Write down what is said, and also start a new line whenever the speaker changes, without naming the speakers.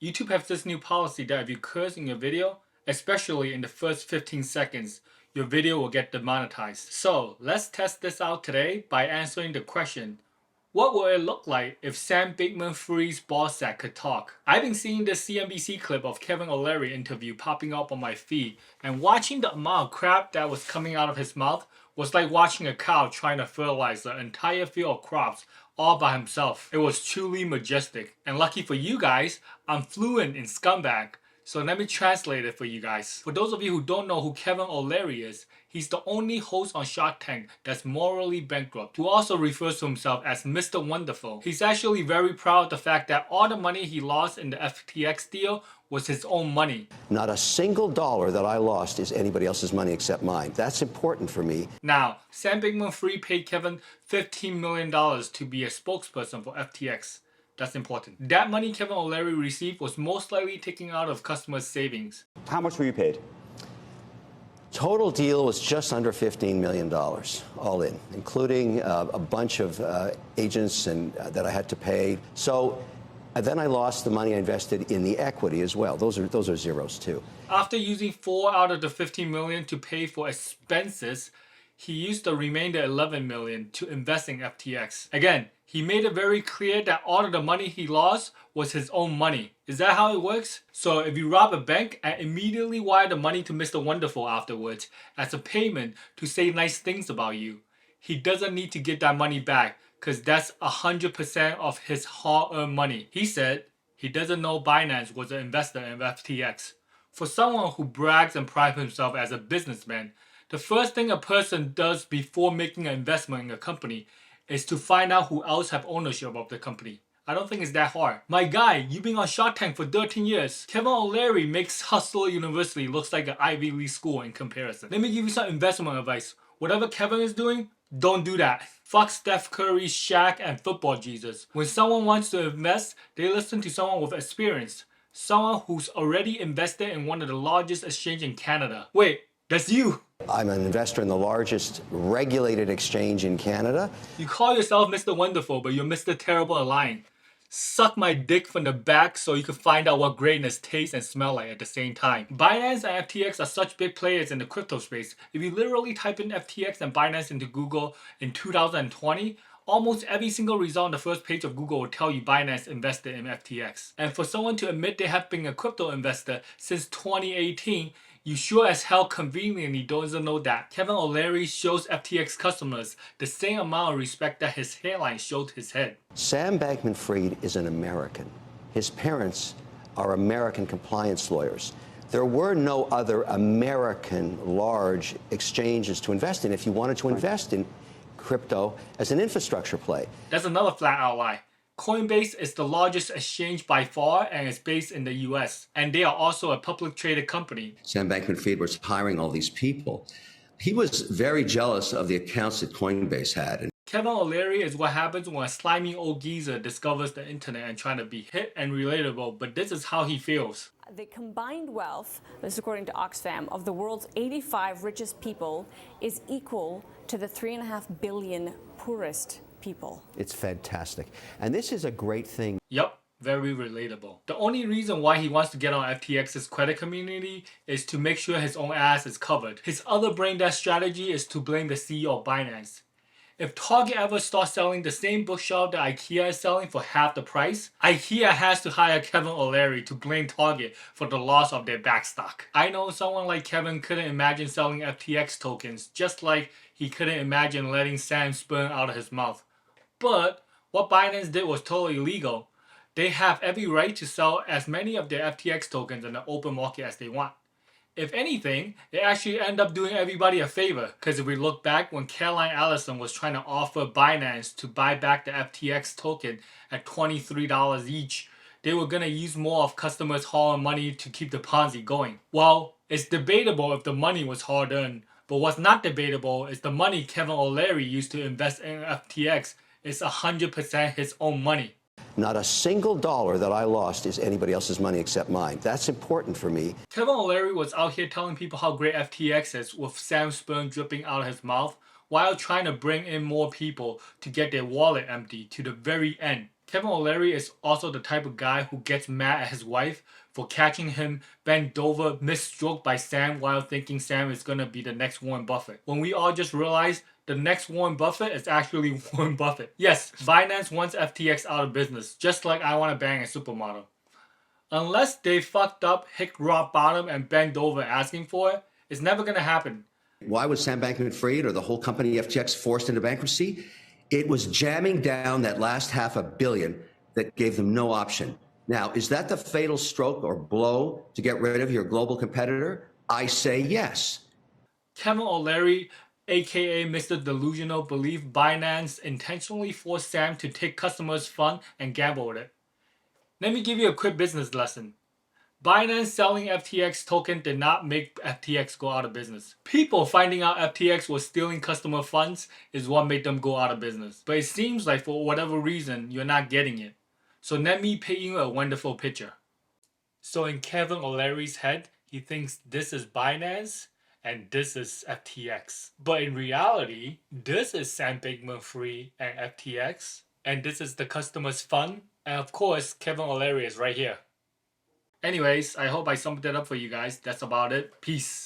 YouTube has this new policy that if you curse in your video, especially in the first 15 seconds, your video will get demonetized. So let's test this out today by answering the question, what would it look like if Sam Bankman-Fried's ballsack could talk? I've been seeing this CNBC clip of Kevin O'Leary interview popping up on my feed, and watching the amount of crap that was coming out of his mouth was like watching a cow trying to fertilize the entire field of crops all by himself. It was truly majestic, and lucky for you guys, I'm fluent in scumbag. So let me translate it for you guys. For those of you who don't know who Kevin O'Leary is, he's the only host on Shark Tank that's morally bankrupt, who also refers to himself as Mr. Wonderful. He's actually very proud of the fact that all the money he lost in the FTX deal was his own money.
Not a single dollar that I lost is anybody else's money except mine. That's important for me.
Now, Sam Bankman-Fried paid Kevin $15 million to be a spokesperson for FTX. That's important. That money Kevin O'Leary received was most likely taken out of customers' savings.
How much were you paid?
Total deal was just under $15 million, all in, including a bunch of agents and that I had to pay. So then I lost the money I invested in the equity as well. Those are zeros too.
After using 4 out of the $15 million to pay for expenses, he used the remainder $11 million to invest in FTX. Again, he made it very clear that all of the money he lost was his own money. Is that how it works? So if you rob a bank and immediately wire the money to Mr. Wonderful afterwards as a payment to say nice things about you, he doesn't need to get that money back because that's 100% of his hard-earned money. He said he doesn't know Binance was an investor in FTX. For someone who brags and prides himself as a businessman, the first thing a person does before making an investment in a company is to find out who else have ownership of the company. I don't think it's that hard. My guy, you've been on Shark Tank for 13 years. Kevin O'Leary makes Hustler University looks like an Ivy League school in comparison. Let me give you some investment advice. Whatever Kevin is doing, don't do that. Fuck Steph Curry, Shaq, and football Jesus. When someone wants to invest, they listen to someone with experience. Someone who's already invested in one of the largest exchanges in Canada. Wait, that's you!
I'm an investor in the largest regulated exchange in Canada.
You call yourself Mr. Wonderful, but you're Mr. Terrible at lying. Suck my dick from the back so you can find out what greatness tastes and smells like at the same time. Binance and FTX are such big players in the crypto space. If you literally type in FTX and Binance into Google in 2020, almost every single result on the first page of Google will tell you Binance invested in FTX. And for someone to admit they have been a crypto investor since 2018, you sure as hell conveniently doesn't know that Kevin O'Leary shows FTX customers the same amount of respect that his hairline showed his head.
Sam Bankman-Fried is an American. His parents are American compliance lawyers. There were no other American large exchanges to invest in if you wanted to invest in crypto as an infrastructure play.
That's another flat out lie. Coinbase is the largest exchange by far and is based in the US. And they are also a public traded company.
Sam Bankman-Fried was hiring all these people. He was very jealous of the accounts that Coinbase had. And
Kevin O'Leary is what happens when a slimy old geezer discovers the internet and trying to be hip and relatable, but this is how he feels.
The combined wealth, this is according to Oxfam, of the world's 85 richest people is equal to the 3.5 billion poorest people.
it's fantastic. And this is a great thing.
Yup, very relatable. The only reason why he wants to get on FTX's credit community is to make sure his own ass is covered. His other brain dead strategy is to blame the CEO of Binance. If Target ever starts selling the same bookshelf that IKEA is selling for half the price, IKEA has to hire Kevin O'Leary to blame Target for the loss of their backstock. I know someone like Kevin couldn't imagine selling FTX tokens, just like he couldn't imagine letting Sam sperm out of his mouth. But what Binance did was totally legal. They have every right to sell as many of their FTX tokens in the open market as they want. If anything, they actually end up doing everybody a favor, because if we look back when Caroline Allison was trying to offer Binance to buy back the FTX token at $23 each, they were going to use more of customers' hard-earned money to keep the Ponzi going. Well, it's debatable if the money was hard-earned, but what's not debatable is the money Kevin O'Leary used to invest in FTX is 100% his own money.
Not a single dollar that I lost is anybody else's money except mine. That's important for me.
Kevin O'Leary was out here telling people how great FTX is with Sam's sperm dripping out of his mouth while trying to bring in more people to get their wallet empty to the very end. Kevin O'Leary is also the type of guy who gets mad at his wife for catching him bent over misstroked by Sam while thinking Sam is gonna be the next Warren Buffett. When we all just realized the next Warren Buffett is actually Warren Buffett. Yes, Binance wants FTX out of business, just like I wanna bang a supermodel. Unless they fucked up, hit rock bottom, and bent over asking for it, it's never gonna happen.
Why was Sam Bankman-Fried or the whole company FTX forced into bankruptcy? It was jamming down that last $500 million that gave them no option. Now, is that the fatal stroke or blow to get rid of your global competitor? I say yes.
Kevin O'Leary, aka Mr. Delusional, believed Binance intentionally forced Sam to take customers' funds and gamble with it. Let me give you a quick business lesson. Binance selling FTX token did not make FTX go out of business. People finding out FTX was stealing customer funds is what made them go out of business. But it seems like for whatever reason, you're not getting it. So let me paint you a wonderful picture. So in Kevin O'Leary's head, he thinks this is Binance and this is FTX. But in reality, this is Sam Bankman-Fried and FTX, and this is the customer's fund, and of course, Kevin O'Leary is right here. Anyways, I hope I summed it up for you guys. That's about it. Peace.